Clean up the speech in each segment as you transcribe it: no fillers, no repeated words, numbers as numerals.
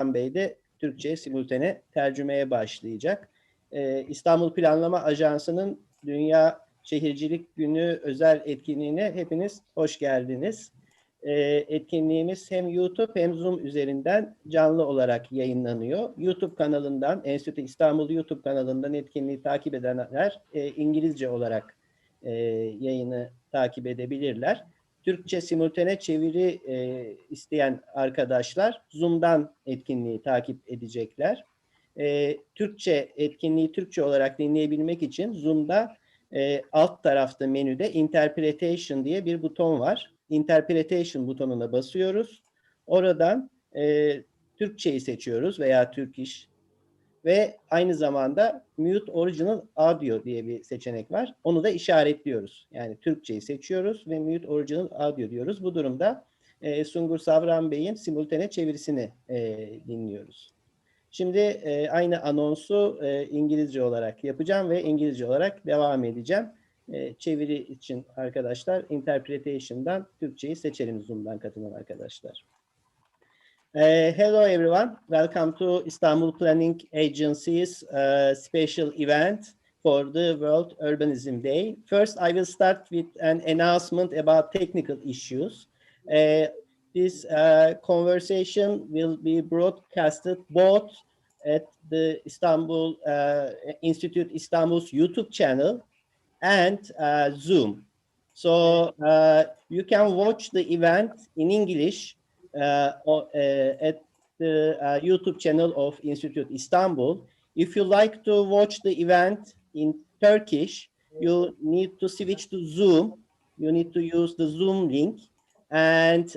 Bey de Türkçe simultane tercümeye başlayacak. İstanbul Planlama Ajansı'nın Dünya Şehircilik Günü özel etkinliğine hepiniz hoş geldiniz. Etkinliğimiz hem YouTube hem Zoom üzerinden canlı olarak yayınlanıyor. YouTube kanalından, Enstitü İstanbul YouTube kanalından etkinliği takip edenler İngilizce olarak yayını takip edebilirler. Türkçe simultane çeviri isteyen arkadaşlar Zoom'dan etkinliği takip edecekler. Etkinliği Türkçe olarak dinleyebilmek için Zoom'da alt tarafta menüde Interpretation diye bir buton var. Interpretation butonuna basıyoruz. Oradan Türkçeyi seçiyoruz veya Turkish ve aynı zamanda Mute Original Audio diye bir seçenek var. Onu da işaretliyoruz. Yani Türkçeyi seçiyoruz ve Mute Original Audio diyoruz. Bu durumda Sungur Savran Bey'in simultane çevirisini dinliyoruz. Şimdi aynı anonsu İngilizce olarak yapacağım ve İngilizce olarak devam edeceğim. Çeviri için arkadaşlar Interpretation'dan Türkçeyi seçelim Zoom'dan katılan arkadaşlar. Hello everyone, welcome to Istanbul Planning Agency's special event for the World Urbanism Day. First, I will start with an announcement about technical issues. This conversation will be broadcasted both at the Istanbul Institute Istanbul's YouTube channel and Zoom. So you can watch the event in English at the YouTube channel of Institute Istanbul. If you like to watch the event in Turkish, you need to switch to Zoom. You need to use the Zoom link, and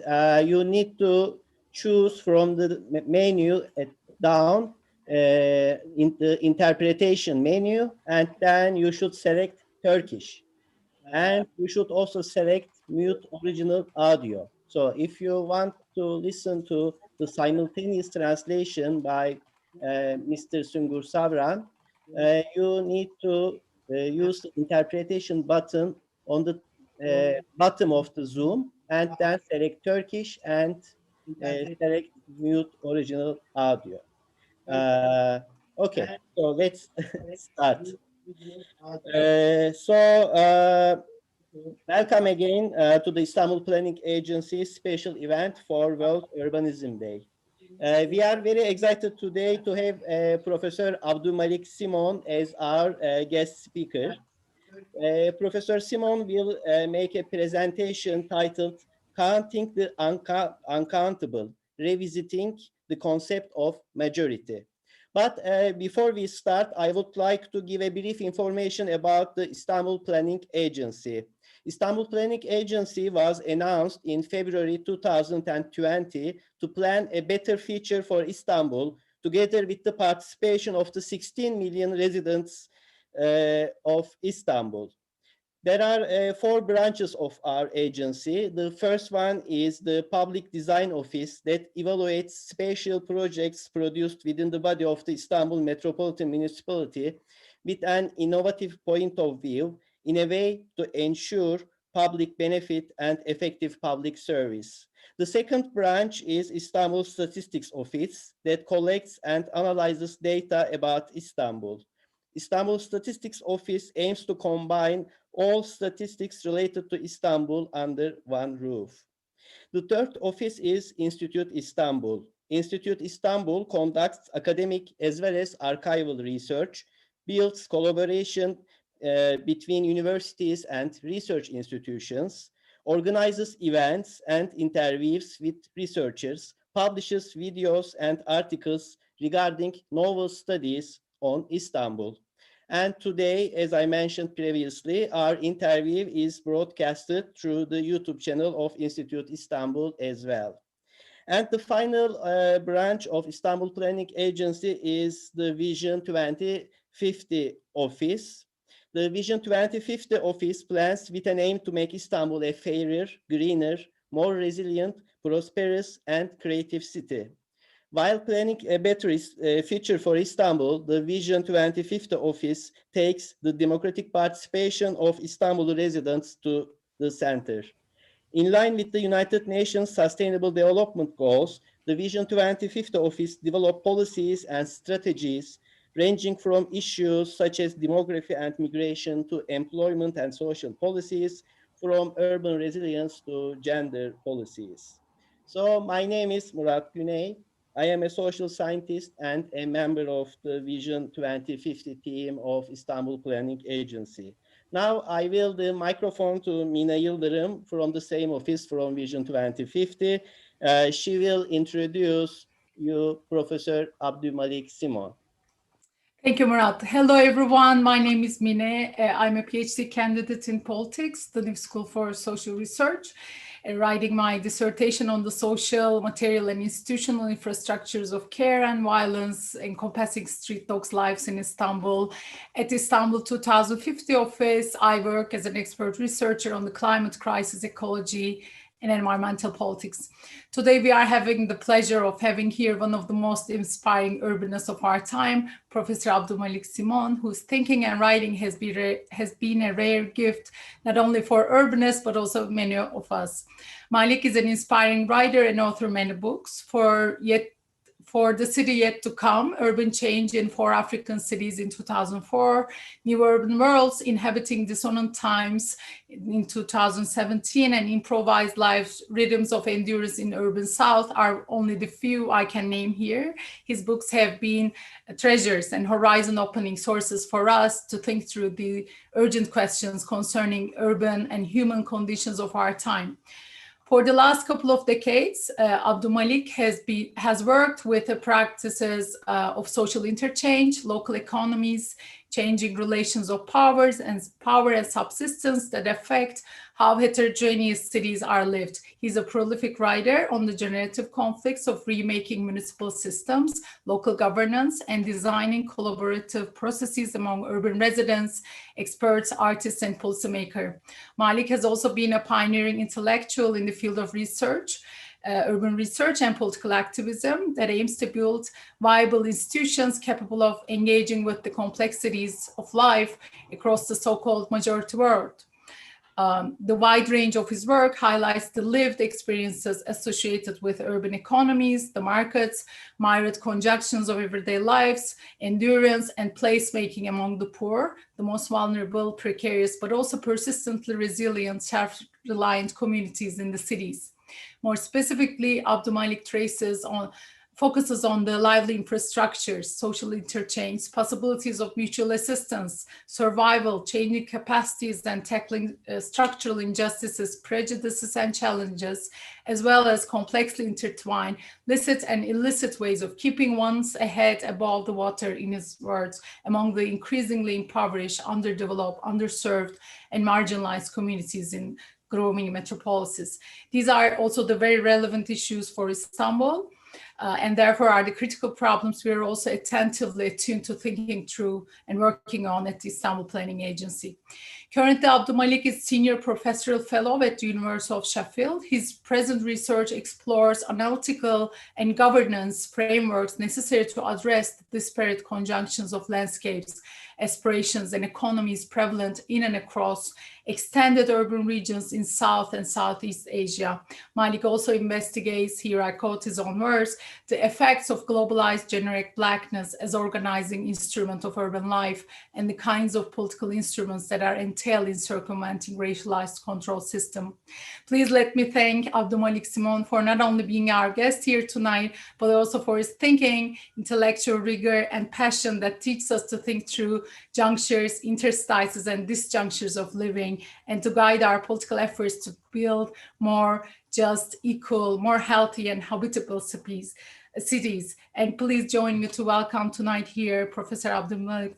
you need to choose from the menu down in the interpretation menu, and then you should select Turkish. And you should also select Mute Original Audio. So if you want to listen to the simultaneous translation by Mr. Sungur Savran, you need to use the interpretation button on the bottom of the Zoom, and then select Turkish and select Mute Original Audio. Okay, so let's start. Welcome again to the Istanbul Planning Agency's special event for World Urbanism Day. We are very excited today to have Professor AbdouMaliq Simone as our guest speaker. Professor Simone will make a presentation titled Counting the Uncountable, Revisiting the Concept of Majority. But before we start, I would like to give a brief information about the Istanbul Planning Agency. Istanbul Planning Agency was announced in February 2020 to plan a better future for Istanbul, together with the participation of the 16 million residents of Istanbul. There are 4 branches of our agency. The first one is the Public Design Office that evaluates spatial projects produced within the body of the Istanbul Metropolitan Municipality with an innovative point of view in a way to ensure public benefit and effective public service. The second branch is Istanbul Statistics Office that collects and analyzes data about Istanbul. Istanbul Statistics Office aims to combine all statistics related to Istanbul under one roof. The third office is Enstitü Istanbul. Enstitü Istanbul conducts academic as well as archival research, builds collaboration between universities and research institutions, organizes events and interviews with researchers, publishes videos and articles regarding novel studies on Istanbul. And today, as I mentioned previously, our interview is broadcasted through the YouTube channel of Enstitü Istanbul as well. And the final branch of Istanbul Planning Agency is the Vision 2050 Office. The Vision 2050 Office plans with an aim to make Istanbul a fairer, greener, more resilient, prosperous, and creative city. While planning a better future for Istanbul, the Vision 2050 Office takes the democratic participation of Istanbul residents to the center. In line with the United Nations Sustainable Development Goals, the Vision 2050 Office developed policies and strategies ranging from issues such as demography and migration to employment and social policies, from urban resilience to gender policies. So my name is Murat Güney. I am a social scientist and a member of the Vision 2050 team of Istanbul Planning Agency. Now I will the microphone to Mina Yıldırım from the same office from Vision 2050. She will introduce you, Professor AbdouMaliq Simone. Thank you, Murat. Hello, everyone. My name is Mine. I'm a PhD candidate in politics, the New School for Social Research, writing my dissertation on the social, material, and institutional infrastructures of care and violence encompassing street dogs' lives in Istanbul. At Istanbul 2050 office, I work as an expert researcher on the climate crisis, ecology, and environmental politics. Today, we are having the pleasure of having here one of the most inspiring urbanists of our time, Professor AbdouMaliq Simone, whose thinking and writing has been a rare gift, not only for urbanists, but also many of us. Malik is an inspiring writer and author of many books. For the City Yet to Come, Urban Change in 4 African Cities in 2004, New Urban Worlds, Inhabiting Dissonant Times in 2017, and Improvised Lives, Rhythms of Endurance in Urban South are only the few I can name here. His books have been treasures and horizon-opening sources for us to think through the urgent questions concerning urban and human conditions of our time. For the last couple of decades, AbdouMaliq has worked with the practices of social interchange, local economies, changing relations of power and subsistence that affect how heterogeneous cities are lived. He's a prolific writer on the generative conflicts of remaking municipal systems, local governance, and designing collaborative processes among urban residents, experts, artists, and policymakers. Malik has also been a pioneering intellectual in the field of research, urban research and political activism that aims to build viable institutions capable of engaging with the complexities of life across the so-called majority world. The wide range of his work highlights the lived experiences associated with urban economies, the markets, myriad conjunctions of everyday lives, endurance, and placemaking among the poor, the most vulnerable, precarious, but also persistently resilient, self-reliant communities in the cities. More specifically, AbdouMaliq focuses on the lively infrastructures, social interchange, possibilities of mutual assistance, survival, changing capacities, and tackling structural injustices, prejudices, and challenges, as well as complexly intertwined licit and illicit ways of keeping one's head above the water, in his words, among the increasingly impoverished, underdeveloped, underserved, and marginalized communities in growing metropolises. These are also the very relevant issues for Istanbul, and therefore are the critical problems we are also attentively attuned to thinking through and working on at the Istanbul Planning Agency. Currently, AbdouMaliq is Senior Professorial Fellow at the University of Sheffield. His present research explores analytical and governance frameworks necessary to address the disparate conjunctions of landscapes, aspirations, and economies prevalent in and across extended urban regions in South and Southeast Asia. Malik also investigates, here I quote his own words, the effects of globalized generic blackness as organizing instrument of urban life and the kinds of political instruments that are entailed in circumventing racialized control system. Please let me thank AbdouMaliq Simone for not only being our guest here tonight, but also for his thinking, intellectual rigor, and passion that teaches us to think through junctures, interstices, and disjunctures of living, and to guide our political efforts to build more just, equal, more healthy, and habitable cities. And please join me to welcome tonight here Professor AbdouMaliq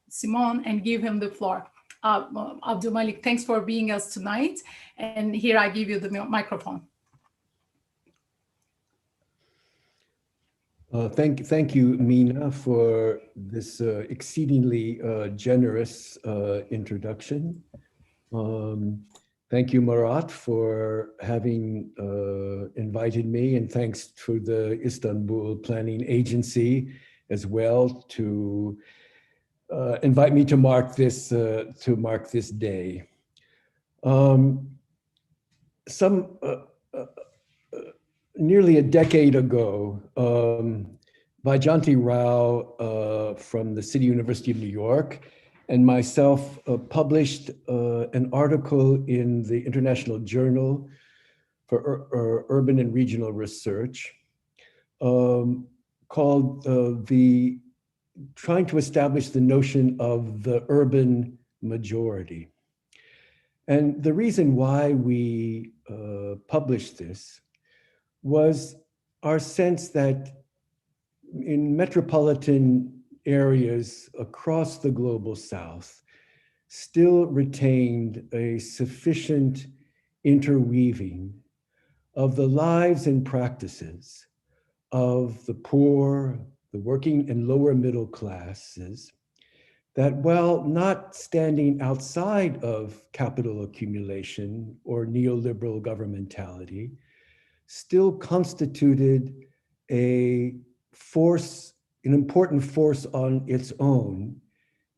Simone and give him the floor. AbdouMaliq, thanks for being us tonight. And here I give you the microphone. Thank you, Mina, for this exceedingly generous introduction. Thank you, Murat, for having invited me, and thanks to the Istanbul Planning Agency as well to invite me to mark this day. nearly a decade ago, Vaijayanti Rao from the City University of New York and myself published an article in the International Journal for Urban and Regional Research called trying to establish the notion of the urban majority. And the reason why we published this was our sense that in metropolitan areas across the global South still retained a sufficient interweaving of the lives and practices of the poor, the working and lower middle classes, that while not standing outside of capital accumulation or neoliberal governmentality, still constituted an important force on its own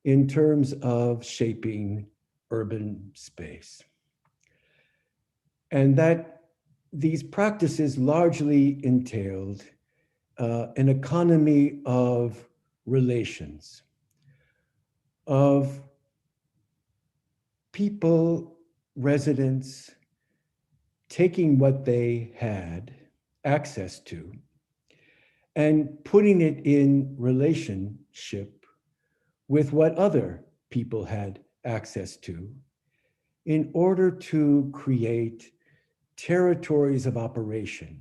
in terms of shaping urban space. And that these practices largely entailed an economy of relations, of people, residents, taking what they had access to and putting it in relationship with what other people had access to in order to create territories of operation,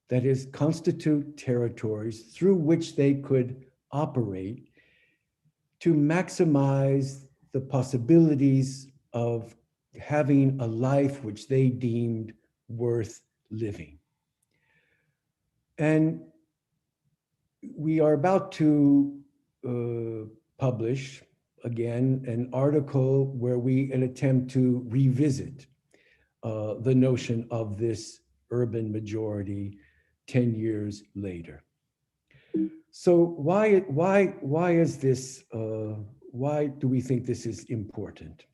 that is, constitute territories through which they could operate to maximize the possibilities of having a life which they deemed worth living. And we are about to publish again an article where we attempt to revisit the notion of this urban majority 10 years later. So why is this? Why do we think this is important?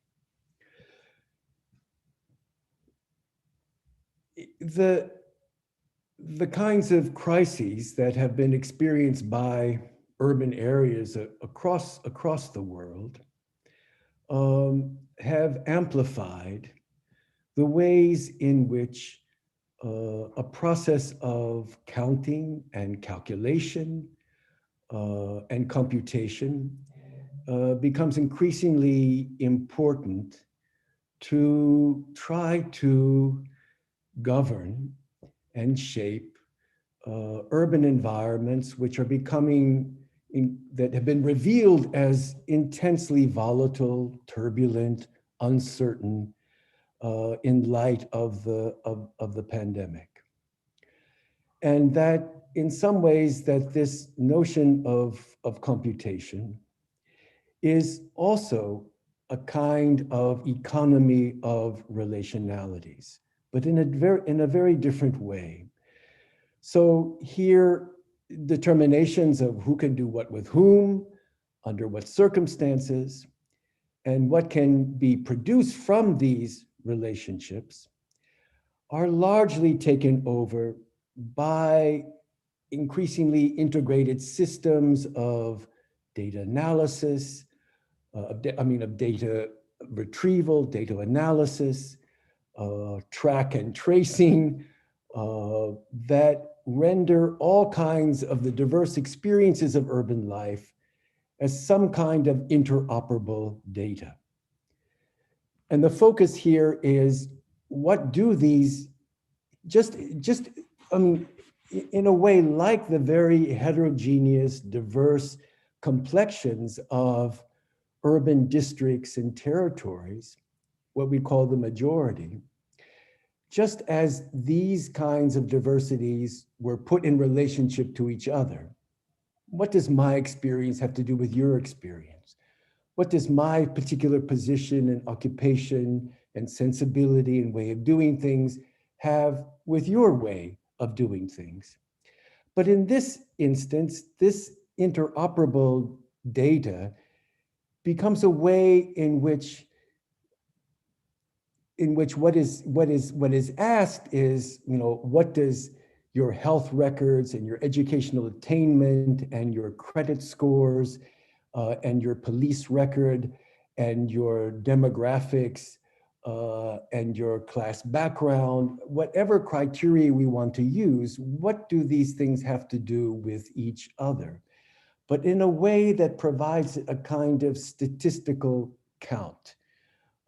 The kinds of crises that have been experienced by urban areas across the world have amplified the ways in which a process of counting and calculation and computation becomes increasingly important to try to govern and shape urban environments which are that have been revealed as intensely volatile, turbulent, uncertain in light of the pandemic. And that in some ways that this notion of computation is also a kind of economy of relationalities, but in a very different way. So here, determinations of who can do what with whom, under what circumstances, and what can be produced from these relationships are largely taken over by increasingly integrated systems of data analysis, of data retrieval, data analysis, track and tracing, that render all kinds of the diverse experiences of urban life as some kind of interoperable data. And the focus here is what do these, in a way, like the very heterogeneous, diverse complexions of urban districts and territories, what we call the majority, just as these kinds of diversities were put in relationship to each other. What does my experience have to do with your experience? What does my particular position and occupation and sensibility and way of doing things have with your way of doing things? But in this instance, this interoperable data becomes a way in which what is asked is, what does your health records and your educational attainment and your credit scores and your police record and your demographics and your class background, whatever criteria we want to use, what do these things have to do with each other? But in a way that provides a kind of statistical count,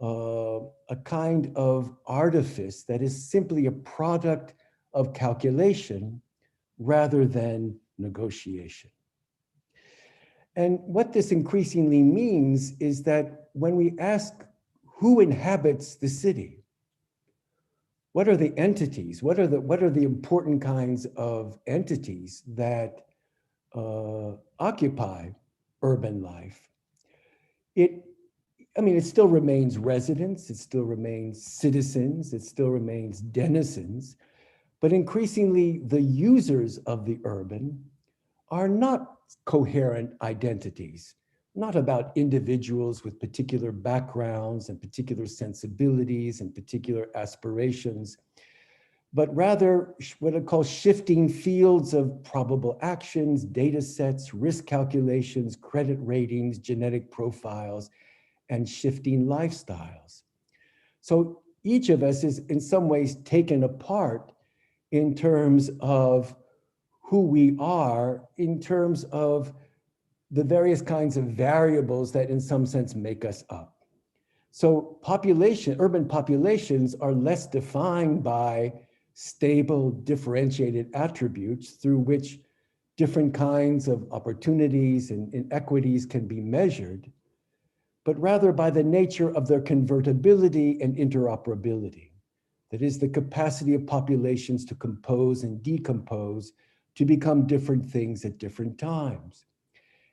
a kind of artifice that is simply a product of calculation rather than negotiation. And what this increasingly means is that when we ask who inhabits the city, what are the entities, what are the important kinds of entities that occupy urban life, it still remains residents, it still remains citizens, it still remains denizens, but increasingly the users of the urban are not coherent identities, not about individuals with particular backgrounds and particular sensibilities and particular aspirations, but rather what I call shifting fields of probable actions, data sets, risk calculations, credit ratings, genetic profiles, and shifting lifestyles. So each of us is in some ways taken apart in terms of who we are, in terms of the various kinds of variables that in some sense make us up. So urban populations are less defined by stable, differentiated attributes through which different kinds of opportunities and inequities can be measured, but rather by the nature of their convertibility and interoperability. That is, the capacity of populations to compose and decompose to become different things at different times.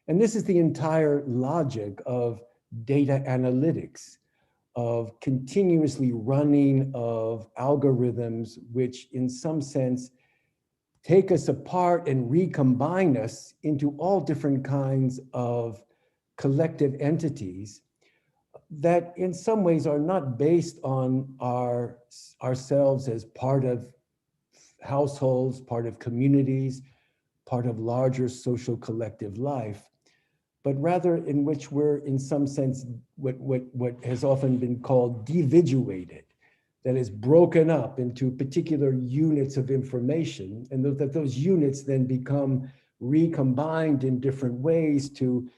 And this is the entire logic of data analytics, of continuously running of algorithms, which in some sense take us apart and recombine us into all different kinds of collective entities that in some ways are not based on ourselves as part of households, part of communities, part of larger social collective life, but rather in which we're in some sense what has often been called deviduated, that is broken up into particular units of information, and that those units then become recombined in different ways to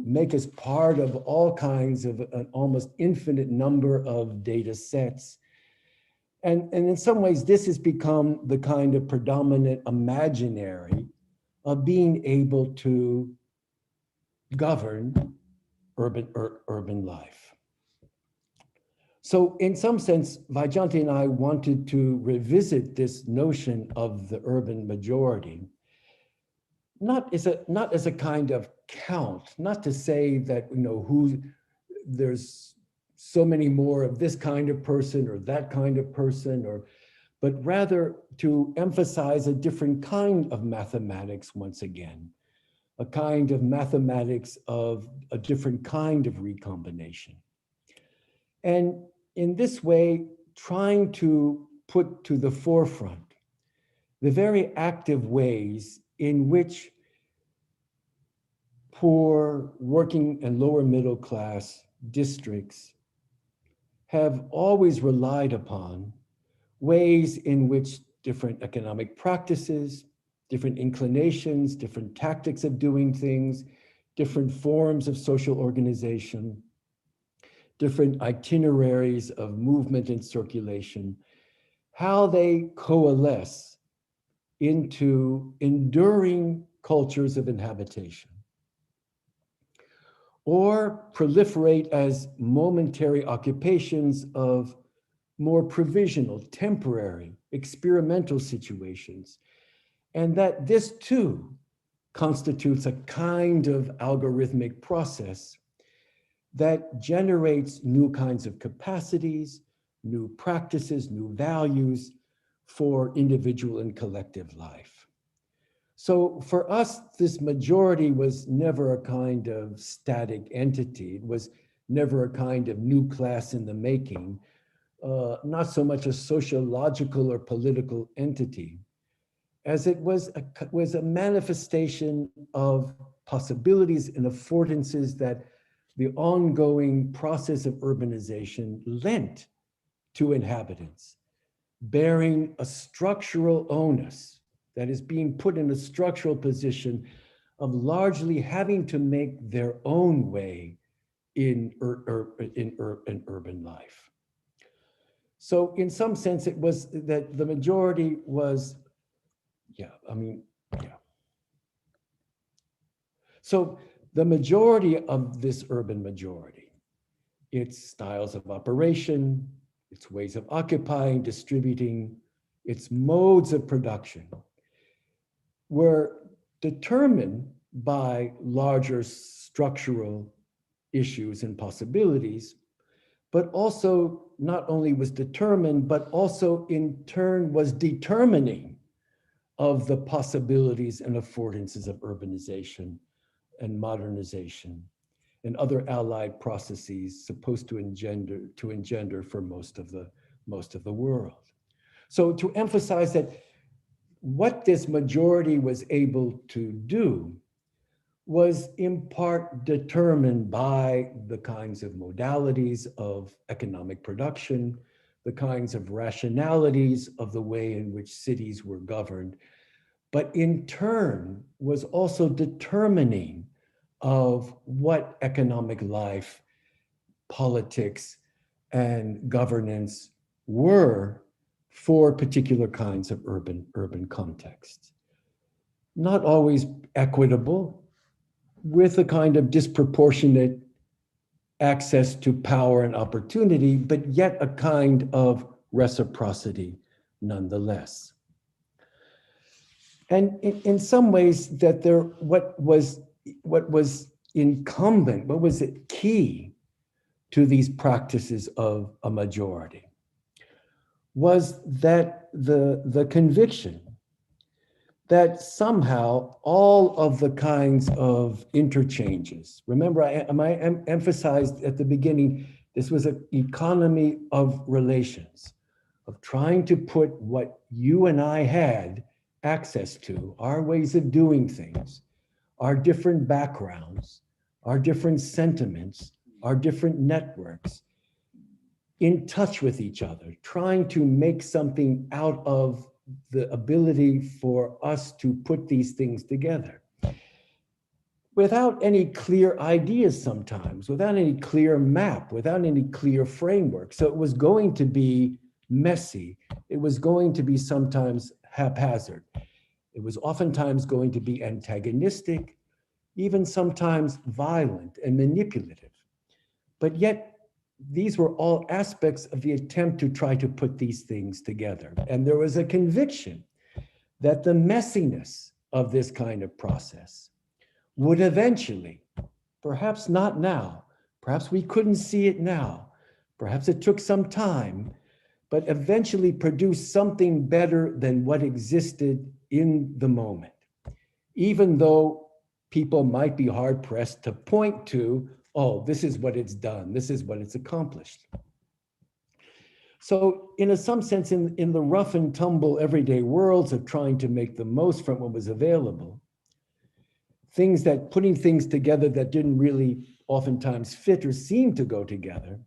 make us part of all kinds of an almost infinite number of data sets. And in some ways, this has become the kind of predominant imaginary of being able to govern urban life. So in some sense, Vaijayanti and I wanted to revisit this notion of the urban majority, not as a kind of count, not to say that, there's so many more of this kind of person or that kind of person, but rather to emphasize a different kind of mathematics once again, a kind of mathematics of a different kind of recombination. And in this way, trying to put to the forefront the very active ways in which poor, working and lower middle class districts have always relied upon ways in which different economic practices, different inclinations, different tactics of doing things, different forms of social organization, different itineraries of movement and circulation, how they coalesce into enduring cultures of inhabitation, or proliferate as momentary occupations of more provisional, temporary, experimental situations. And that this too constitutes a kind of algorithmic process that generates new kinds of capacities, new practices, new values for individual and collective life. So for us, this majority was never a kind of static entity. It was never a kind of new class in the making, not so much a sociological or political entity, as it was a manifestation of possibilities and affordances that the ongoing process of urbanization lent to inhabitants, bearing a structural onus that is being put in a structural position of largely having to make their own way in urban life. So in some sense, it was that the majority was, So the majority of this urban majority, its styles of operation, its ways of occupying, distributing, its modes of production, were determined by larger structural issues and possibilities, but also not only was determined, but also in turn was determining of the possibilities and affordances of urbanization and modernization and other allied processes supposed to engender for most of the world. So to emphasize that what this majority was able to do was in part determined by the kinds of modalities of economic production, the kinds of rationalities of the way in which cities were governed, but in turn was also determining of what economic life, politics, and governance were for particular kinds of urban contexts. Not always equitable, with a kind of disproportionate access to power and opportunity, but yet a kind of reciprocity nonetheless. And in some ways that what was incumbent, what was it key to these practices of a majority was that the conviction that somehow all of the kinds of interchanges, remember I emphasized at the beginning, this was an economy of relations, of trying to put what you and I had access to, our ways of doing things, our different backgrounds, our different sentiments, our different networks, in touch with each other, trying to make something out of the ability for us to put these things together. Without any clear ideas sometimes, without any clear map, without any clear framework. So it was going to be messy. It was going to be sometimes haphazard. It was oftentimes going to be antagonistic, even sometimes violent and manipulative. But yet, these were all aspects of the attempt to try to put these things together. And there was a conviction that the messiness of this kind of process would eventually, perhaps not now, perhaps we couldn't see it now, perhaps it took some time, but eventually produce something better than what existed in the moment, even though people might be hard pressed to point to, oh, this is what it's done, this is what it's accomplished. So in some sense, in the rough and tumble everyday worlds of trying to make the most from what was available, putting things together that didn't really oftentimes fit or seem to go together,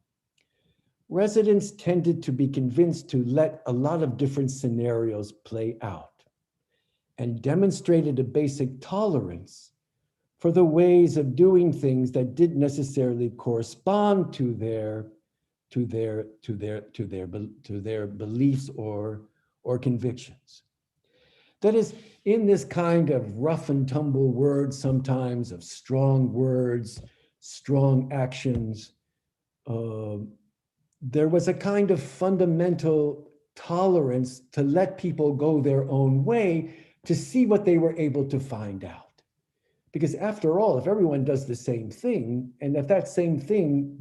residents tended to be convinced to let a lot of different scenarios play out and demonstrated a basic tolerance for the ways of doing things that didn't necessarily correspond to their beliefs or convictions. That is, in this kind of rough and tumble words, sometimes of strong words, strong actions, there was a kind of fundamental tolerance to let people go their own way to see what they were able to find out. Because after all, if everyone does the same thing, and if that same thing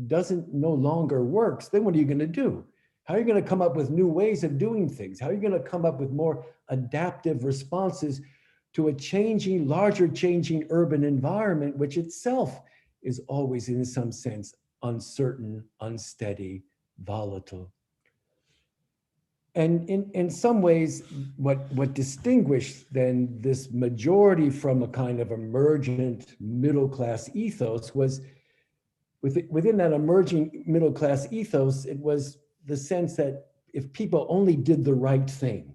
no longer works, then what are you going to do? How are you going to come up with new ways of doing things? How are you going to come up with more adaptive responses to a larger changing urban environment, which itself is always in some sense uncertain, unsteady, volatile? And in some ways, what distinguished then this majority from a kind of emergent middle-class ethos was within that emerging middle-class ethos, it was the sense that if people only did the right thing,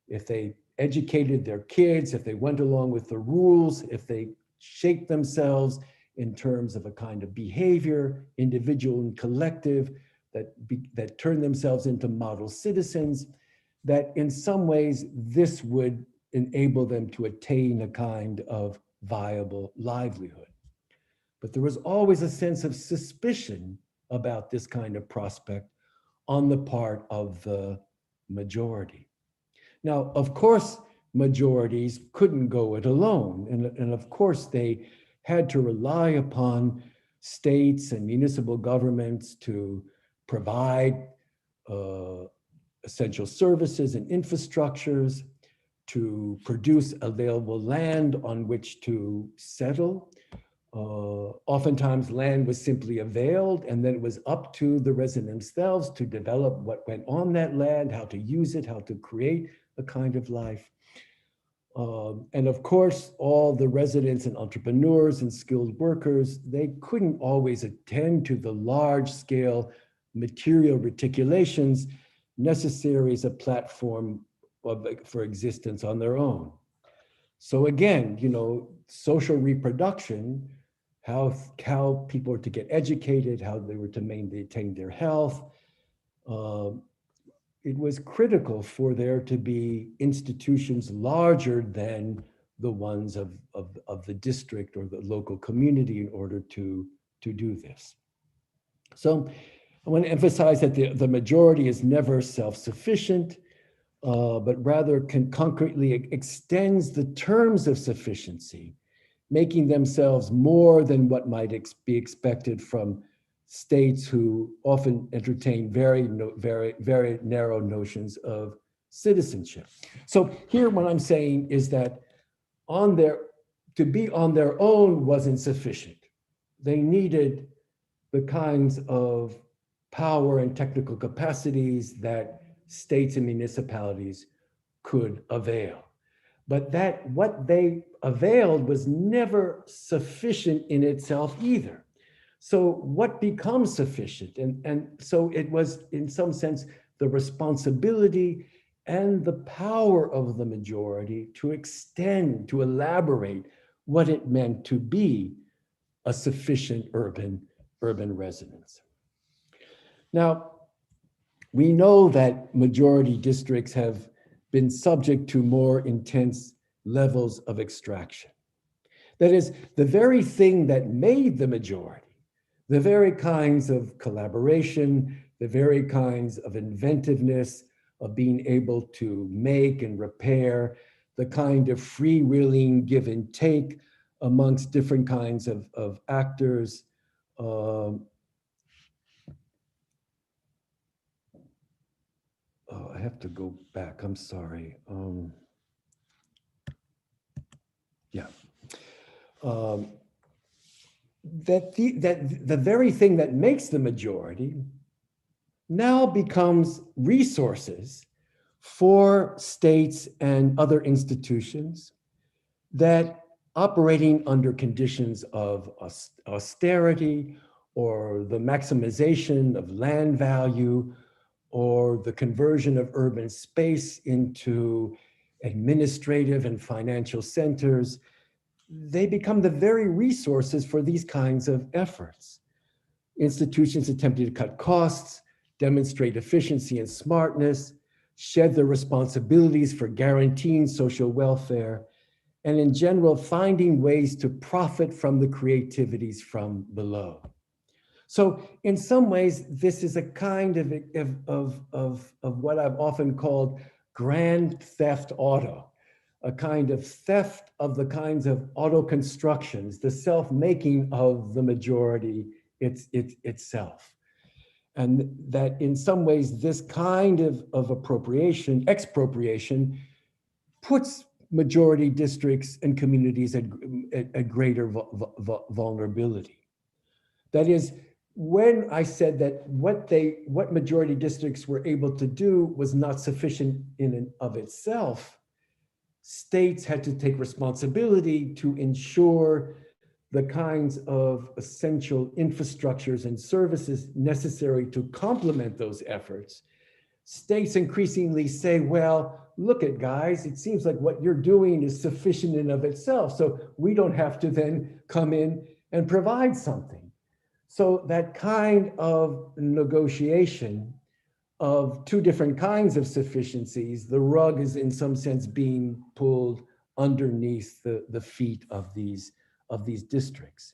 if they educated their kids, if they went along with the rules, if they shaped themselves in terms of a kind of behavior, individual and collective, that turned themselves into model citizens, that in some ways this would enable them to attain a kind of viable livelihood. But there was always a sense of suspicion about this kind of prospect on the part of the majority. Now, of course, majorities couldn't go it alone. And of course, they had to rely upon states and municipal governments to provide essential services and infrastructures, to produce available land on which to settle. Oftentimes land was simply availed, and then it was up to the residents themselves to develop what went on that land, how to use it, how to create a kind of life. And of course, all the residents and entrepreneurs and skilled workers, they couldn't always attend to the large scale material reticulations necessary as a platform for existence on their own. So again, you know, social reproduction, how people were to get educated, how they were to maintain their health, it was critical for there to be institutions larger than the ones of the district or the local community in order to do this. So I want to emphasize that the majority is never self-sufficient, but rather concretely extends the terms of sufficiency, making themselves more than what might be expected from states who often entertain very narrow notions of citizenship. So here what I'm saying is that to be on their own wasn't sufficient. They needed the kinds of power and technical capacities that states and municipalities could avail. But what they availed was never sufficient in itself either. So what becomes sufficient? And so it was, in some sense, the responsibility and the power of the majority to extend, to elaborate what it meant to be a sufficient urban residence. Now, we know that majority districts have been subject to more intense levels of extraction. That is, the very thing that made the majority, the very kinds of collaboration, the very kinds of inventiveness, of being able to make and repair, the kind of freewheeling give and take amongst different kinds of actors. I have to go back, I'm sorry. That the very thing that makes the majority now becomes resources for states and other institutions that, operating under conditions of austerity or the maximization of land value or the conversion of urban space into administrative and financial centers, they become the very resources for these kinds of efforts. Institutions attempting to cut costs, demonstrate efficiency and smartness, shed their responsibilities for guaranteeing social welfare, and in general, finding ways to profit from the creativities from below. So in some ways, this is a kind of what I've often called grand theft auto, a kind of theft of the kinds of auto constructions, the self-making of the majority itself. And that in some ways, this kind of expropriation puts majority districts and communities at greater vulnerability. That is, when I said that what majority districts were able to do was not sufficient in and of itself, states had to take responsibility to ensure the kinds of essential infrastructures and services necessary to complement those efforts. States increasingly say, well, look at guys, it seems like what you're doing is sufficient in of itself, so we don't have to then come in and provide something. So that kind of negotiation of two different kinds of sufficiencies, the rug is in some sense being pulled underneath the feet of these districts.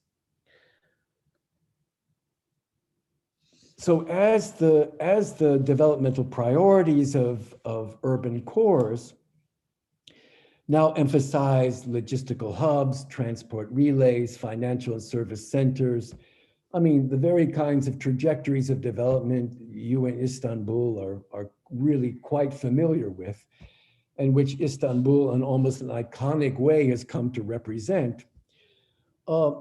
So as the developmental priorities of urban cores now emphasize logistical hubs, transport relays, financial and service centers, I mean, the very kinds of trajectories of development you in Istanbul are really quite familiar with, and which Istanbul in almost an iconic way has come to represent,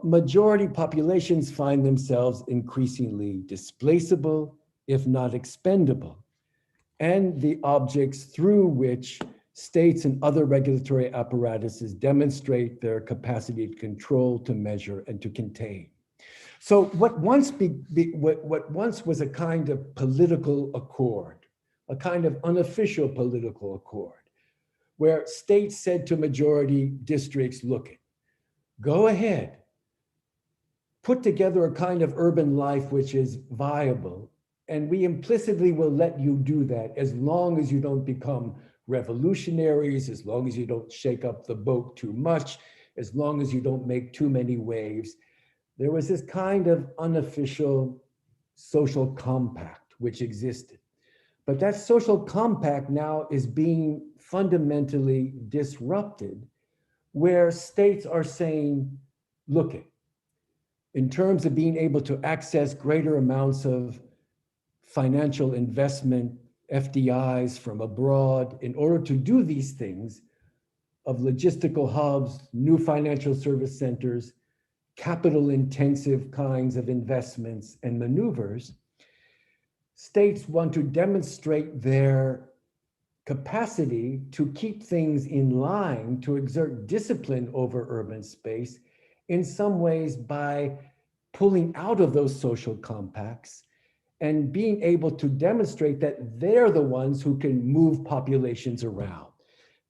majority populations find themselves increasingly displaceable, if not expendable, and the objects through which states and other regulatory apparatuses demonstrate their capacity to control, to measure, and to contain. So what once was a kind of political accord, a kind of unofficial political accord, where states said to majority districts, look, go ahead, put together a kind of urban life which is viable, and we implicitly will let you do that as long as you don't become revolutionaries, as long as you don't shake up the boat too much, as long as you don't make too many waves. There was this kind of unofficial social compact which existed. But that social compact now is being fundamentally disrupted, where states are saying, look, in terms of being able to access greater amounts of financial investment, FDIs from abroad, in order to do these things of logistical hubs, new financial service centers, capital intensive kinds of investments and maneuvers, states want to demonstrate their capacity to keep things in line, to exert discipline over urban space, in some ways by pulling out of those social compacts and being able to demonstrate that they're the ones who can move populations around.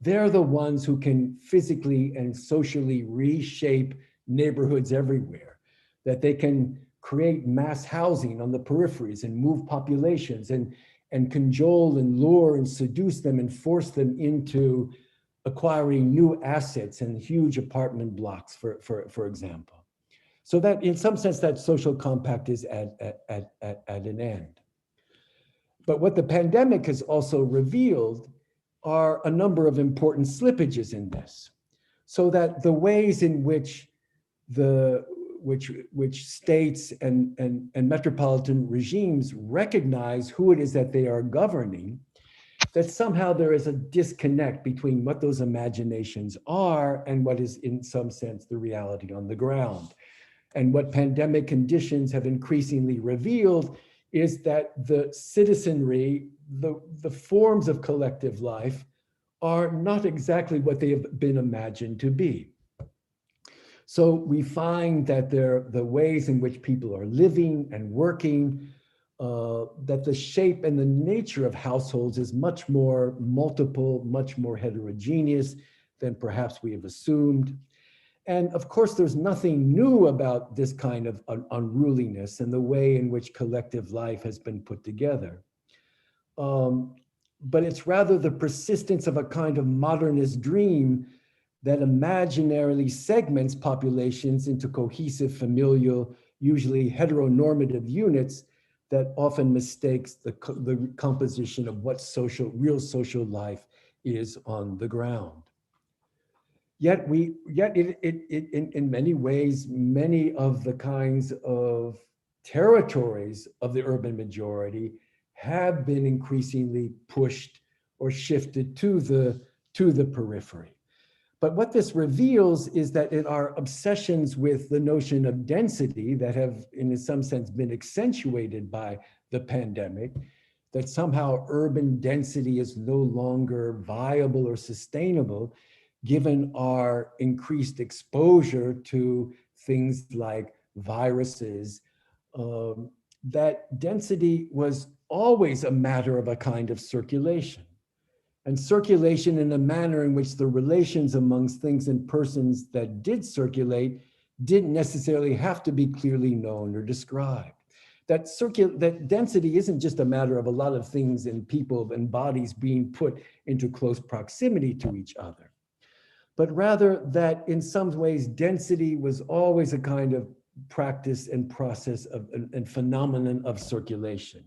They're the ones who can physically and socially reshape neighborhoods everywhere, that they can create mass housing on the peripheries and move populations and cajole and lure and seduce them and force them into acquiring new assets and huge apartment blocks, for example. So that in some sense, that social compact is at an end. But what the pandemic has also revealed are a number of important slippages in this, so that the ways in which which states and metropolitan regimes recognize who it is that they are governing, that somehow there is a disconnect between what those imaginations are and what is in some sense the reality on the ground. And what pandemic conditions have increasingly revealed is that the citizenry, the forms of collective life are not exactly what they have been imagined to be. So we find that the ways in which people are living and working, that the shape and the nature of households is much more multiple, much more heterogeneous than perhaps we have assumed. And of course, there's nothing new about this kind of unruliness and the way in which collective life has been put together. But it's rather the persistence of a kind of modernist dream that imaginarily segments populations into cohesive, familial, usually heteronormative units that often mistakes the composition of what real social life is on the ground. Yet in many ways, many of the kinds of territories of the urban majority have been increasingly pushed or shifted to the periphery. But what this reveals is that in our obsessions with the notion of density that have, in some sense, been accentuated by the pandemic, that somehow urban density is no longer viable or sustainable, given our increased exposure to things like viruses, that density was always a matter of a kind of circulation. And circulation in a manner in which the relations amongst things and persons that did circulate didn't necessarily have to be clearly known or described. That density isn't just a matter of a lot of things and people and bodies being put into close proximity to each other, but rather that in some ways density was always a kind of practice and process of and phenomenon of circulation,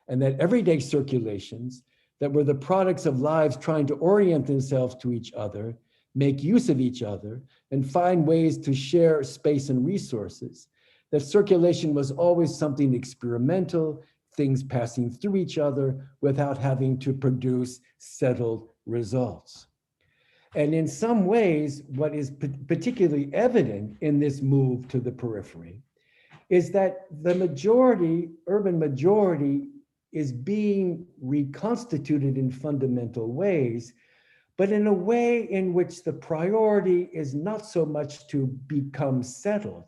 and that everyday circulations that were the products of lives trying to orient themselves to each other, make use of each other, and find ways to share space and resources, that circulation was always something experimental, things passing through each other without having to produce settled results. And in some ways, what is particularly evident in this move to the periphery is that the majority, urban majority, is being reconstituted in fundamental ways, but in a way in which the priority is not so much to become settled,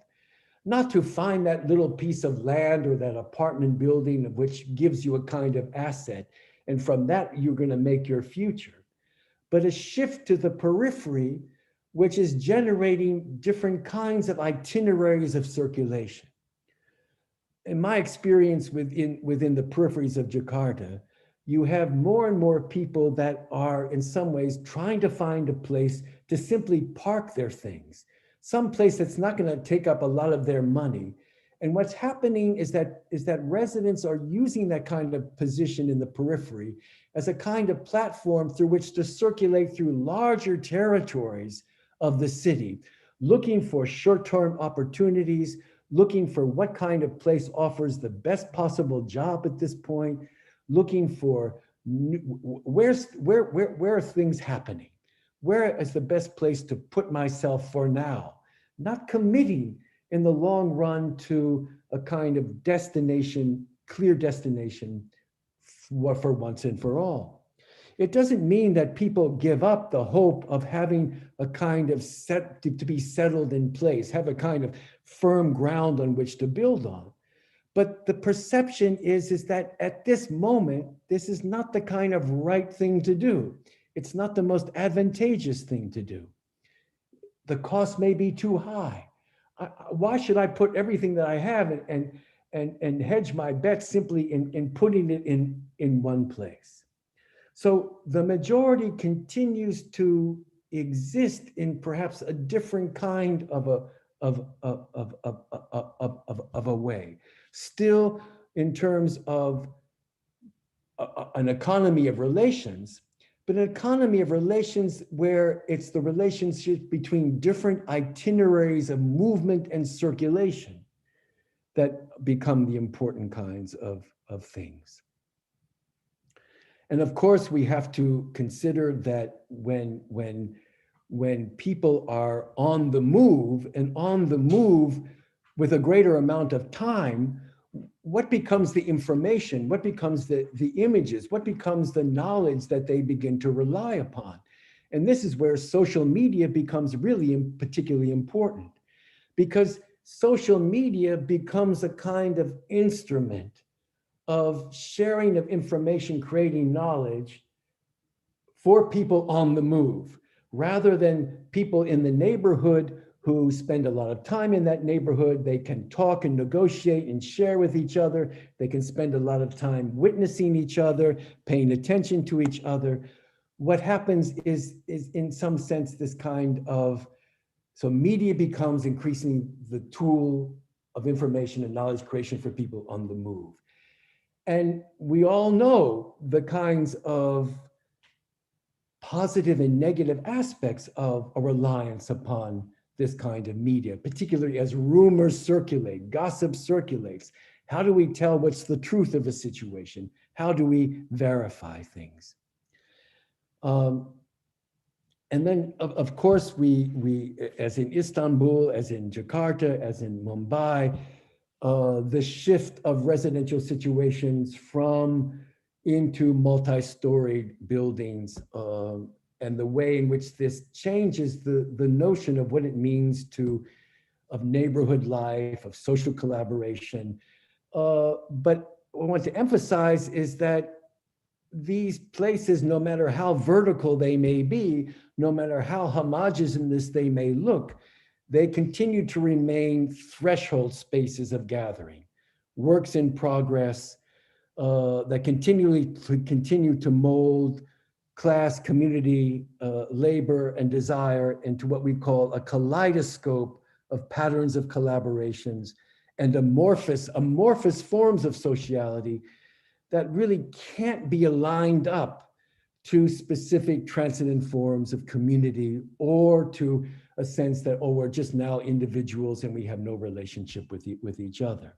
not to find that little piece of land or that apartment building which gives you a kind of asset, and from that you're going to make your future, but a shift to the periphery, which is generating different kinds of itineraries of circulation. In my experience within the peripheries of Jakarta, you have more and more people that are in some ways trying to find a place to simply park their things, some place that's not going to take up a lot of their money. And what's happening is that residents are using that kind of position in the periphery as a kind of platform through which to circulate through larger territories of the city, looking for short-term opportunities, looking for what kind of place offers the best possible job at this point, looking for where are things happening? Where is the best place to put myself for now? Not committing in the long run to a kind of destination, clear destination for once and for all. It doesn't mean that people give up the hope of having a kind of to be settled in place, have a kind of firm ground on which to build on. But the perception is that at this moment, this is not the kind of right thing to do. It's not the most advantageous thing to do. The cost may be too high. Why should I put everything that I have and hedge my bet simply in putting it in one place? So the majority continues to exist in perhaps a different kind of a way. Still, in terms of an economy of relations, but an economy of relations where it's the relationship between different itineraries of movement and circulation that become the important kinds of things. And of course, we have to consider that when people are on the move and on the move with a greater amount of time, what becomes the information? What becomes the images? What becomes the knowledge that they begin to rely upon? And this is where social media becomes really particularly important, because social media becomes a kind of instrument of sharing of information, creating knowledge for people on the move, rather than people in the neighborhood who spend a lot of time in that neighborhood. They can talk and negotiate and share with each other. They can spend a lot of time witnessing each other, paying attention to each other. What happens is in some sense this kind of, so media becomes increasingly the tool of information and knowledge creation for people on the move. And we all know the kinds of positive and negative aspects of a reliance upon this kind of media, particularly as rumors circulate, gossip circulates. How do we tell what's the truth of a situation? How do we verify things? And then, of course, we, as in Istanbul, as in Jakarta, as in Mumbai, the shift of residential situations from into multi-storied buildings, and the way in which this changes the notion of what it means of neighborhood life, of social collaboration. But what I want to emphasize is that these places, no matter how vertical they may be, no matter how homogeneous they may look, they continue to remain threshold spaces of gathering, works in progress that continue to mold class, community, labor, and desire into what we call a kaleidoscope of patterns of collaborations and amorphous forms of sociality that really can't be aligned up to specific transcendent forms of community or to a sense that, oh, we're just now individuals and we have no relationship with each other.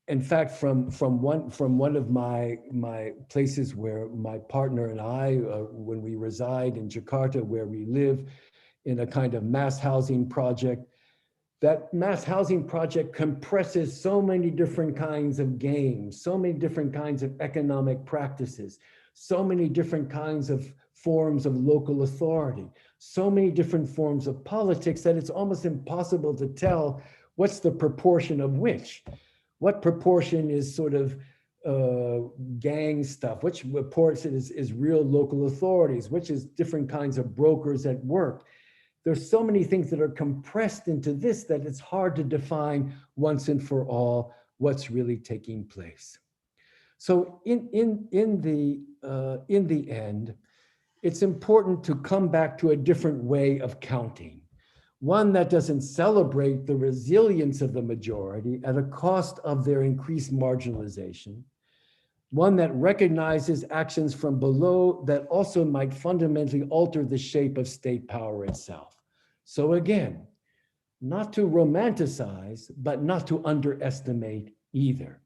In fact, from one of my places where my partner and I, when we reside in Jakarta, where we live in a kind of mass housing project, that mass housing project compresses so many different kinds of games, so many different kinds of economic practices, so many different kinds of forms of local authority, so many different forms of politics that it's almost impossible to tell what's the proportion of which. What proportion is sort of gang stuff, which proportion is real local authorities, which is different kinds of brokers at work. There's so many things that are compressed into this that it's hard to define once and for all what's really taking place. So in the end, it's important to come back to a different way of counting, one that doesn't celebrate the resilience of the majority at a cost of their increased marginalization, one that recognizes actions from below that also might fundamentally alter the shape of state power itself. So again, not to romanticize, but not to underestimate either.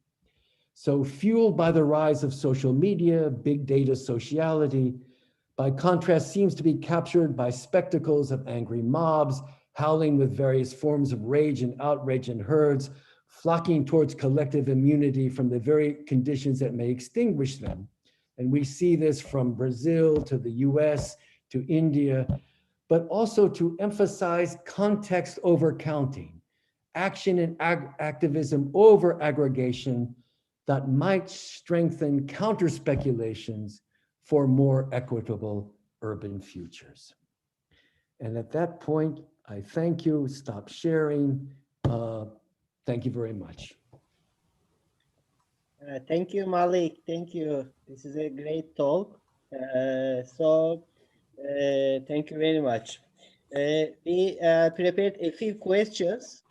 So fueled by the rise of social media, big data sociality, by contrast seems to be captured by spectacles of angry mobs, howling with various forms of rage and outrage in herds, flocking towards collective immunity from the very conditions that may extinguish them. And we see this from Brazil to the US to India, but also to emphasize context over counting, action and activism over aggregation that might strengthen counter speculations for more equitable urban futures. And at that point, I thank you, stop sharing. Thank you very much. Thank you, Malik. Thank you. This is a great talk. Thank you very much. We prepared a few questions,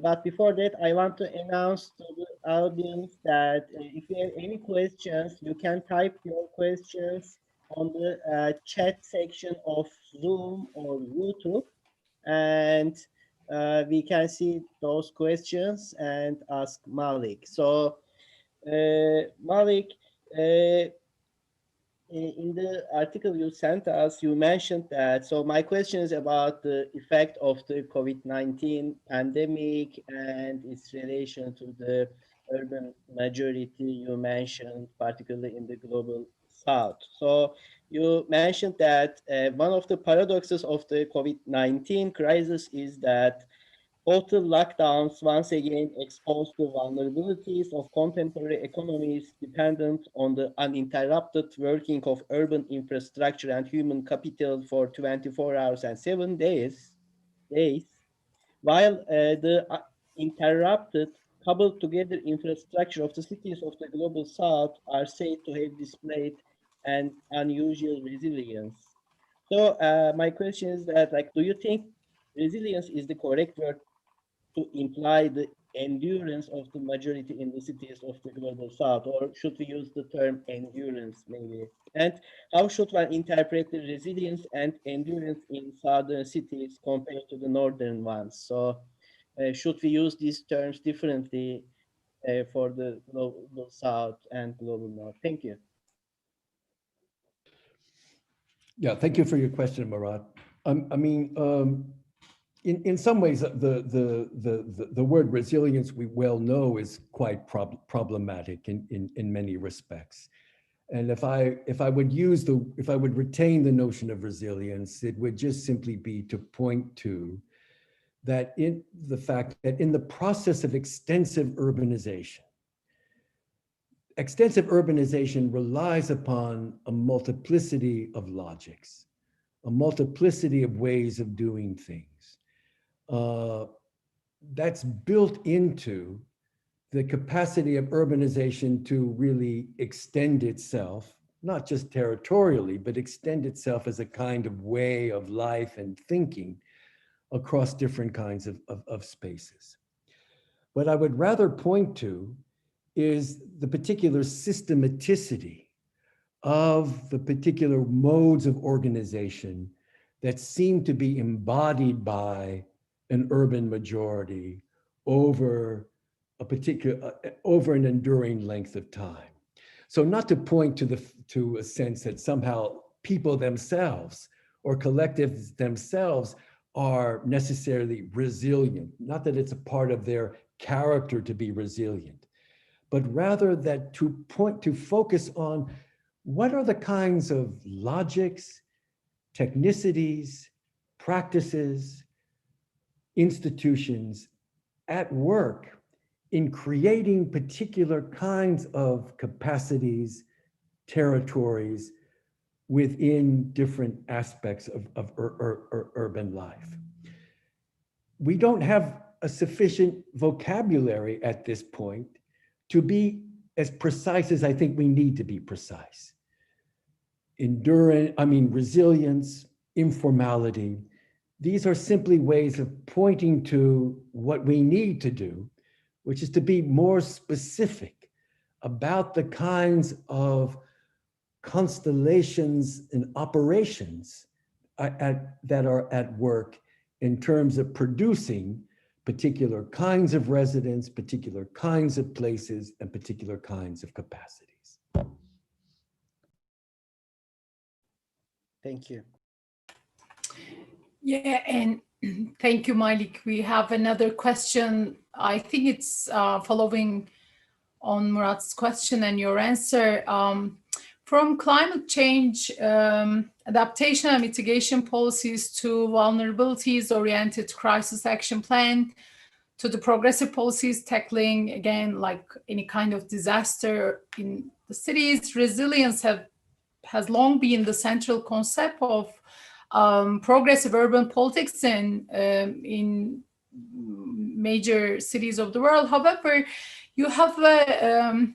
but before that, I want to announce to the audience that if you have any questions, you can type your questions on the chat section of Zoom or YouTube, and we can see those questions and ask Malik. So, Malik, in the article you sent us, you mentioned that, so my question is about the effect of the COVID-19 pandemic and its relation to the urban majority you mentioned, particularly in the global south. So you mentioned that one of the paradoxes of the COVID-19 crisis is that total lockdowns once again expose the vulnerabilities of contemporary economies dependent on the uninterrupted working of urban infrastructure and human capital for 24 hours and 7 days, while the interrupted, cobbled together infrastructure of the cities of the global south are said to have displayed an unusual resilience. So my question is that, like, do you think resilience is the correct word to imply the endurance of the majority in the cities of the global south, or should we use the term endurance maybe? And how should one interpret the resilience and endurance in southern cities compared to the northern ones? So should we use these terms differently for the global south and global north? Thank you. Yeah, thank you for your question, Murat. I mean, in some ways, the word resilience, we well know, is quite problematic in many respects. And if I would retain the notion of resilience, it would just simply be to point to that in the fact that in the process of extensive urbanization relies upon a multiplicity of logics, a multiplicity of ways of doing things. That's built into the capacity of urbanization to really extend itself, not just territorially, but extend itself as a kind of way of life and thinking across different kinds of spaces. What I would rather point to is the particular systematicity of the particular modes of organization that seem to be embodied by an urban majority over an enduring length of time. So not to point to a sense that somehow people themselves or collectives themselves are necessarily resilient, not that it's a part of their character to be resilient, but rather that to focus on what are the kinds of logics, technicities, practices, institutions at work in creating particular kinds of capacities, territories within different aspects of urban life. We don't have a sufficient vocabulary at this point to be as precise as I think we need to be precise. Resilience, informality, these are simply ways of pointing to what we need to do, which is to be more specific about the kinds of constellations and operations that are at work in terms of producing particular kinds of residents, particular kinds of places, and particular kinds of capacities. Thank you. Yeah, and thank you, Malik. We have another question. I think it's following on Murat's question and your answer. From climate change, adaptation and mitigation policies to vulnerabilities-oriented crisis action plan, to the progressive policies tackling, again, like any kind of disaster in the cities, resilience has long been the central concept of progressive urban politics in major cities of the world. However, you have a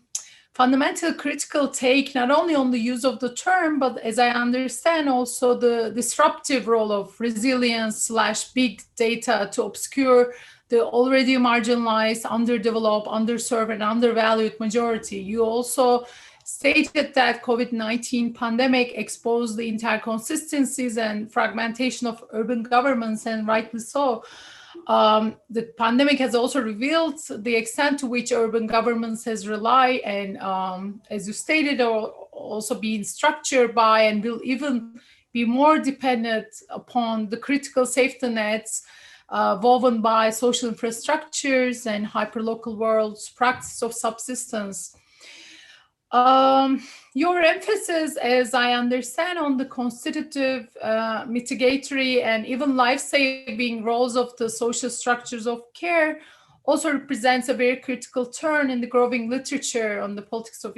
fundamental critical take not only on the use of the term, but as I understand also the disruptive role of resilience / big data to obscure the already marginalized, underdeveloped, underserved, and undervalued majority. You also stated that COVID-19 pandemic exposed the inconsistencies and fragmentation of urban governments, and rightly so. The pandemic has also revealed the extent to which urban governments has relied and, as you stated, are also being structured by and will even be more dependent upon the critical safety nets woven by social infrastructures and hyperlocal worlds, practice of subsistence. Your emphasis, as I understand, on the constitutive, mitigatory, and even life-saving roles of the social structures of care also represents a very critical turn in the growing literature on the politics of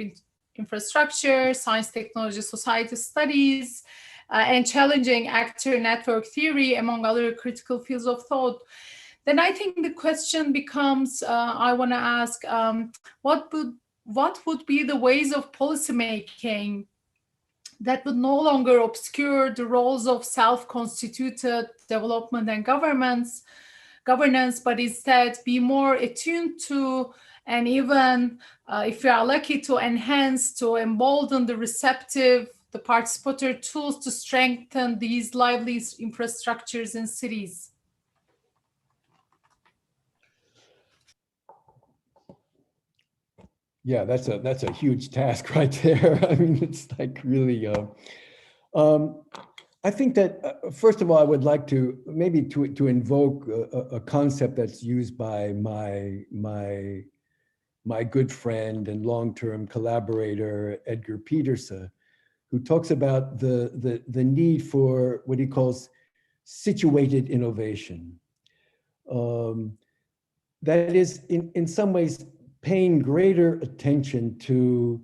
infrastructure, science, technology, society studies, and challenging actor network theory, among other critical fields of thought. Then I think the question becomes, I want to ask, what would be the ways of policymaking that would no longer obscure the roles of self-constituted development and governance, but instead be more attuned to, and even, if we are lucky, to enhance, to embolden the receptive, the participatory tools to strengthen these lively infrastructures in cities? Yeah, that's a huge task right there. I mean, it's like really, I think that, first of all, I would like to maybe to invoke a concept that's used by my good friend and long-term collaborator, Edgar Peterson, who talks about the need for what he calls situated innovation. That is, in some ways, paying greater attention to